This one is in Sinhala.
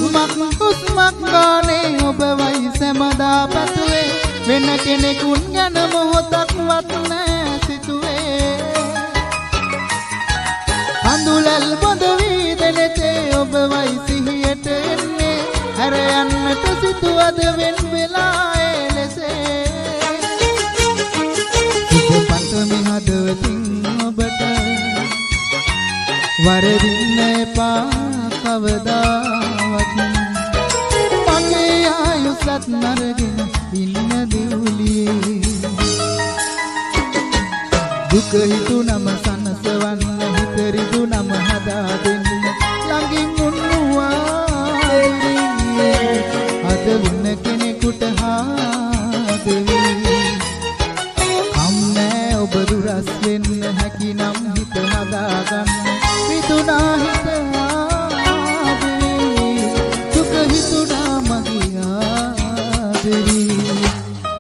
හුස්මක් ගානේ ඔබ වයිසමදා පැතුවේ වෙන කෙනෙකුන් ගැන මොහොතක්වත් නෑ සිතුවේ හඳුලල් බොඳ වී දෙනෙතේ ඔබ වයි සිහියට එන්නේ හැර යන්නට සිතුවද වෙන් වෙලා එලෙසේ පන්තමි හදවතින් ඔබට වරදින්න එපා කවදාවත් මගේ ආයුසත් නරගෙන ඉන්න දෙවුලියේ දුක හිතුනම සනසවන්න හිත රිදුනම හදා දෙන්න ළඟින් උන්නුවා අද වෙන කෙනෙකුට හාදෙවි කම්නෑ ඔබ දුරස් වෙන්න හැකිනම් හිත හදාගන්න හිතුනා හිත ආදෙවි දුක හිතුනා මගේ ආදෙවි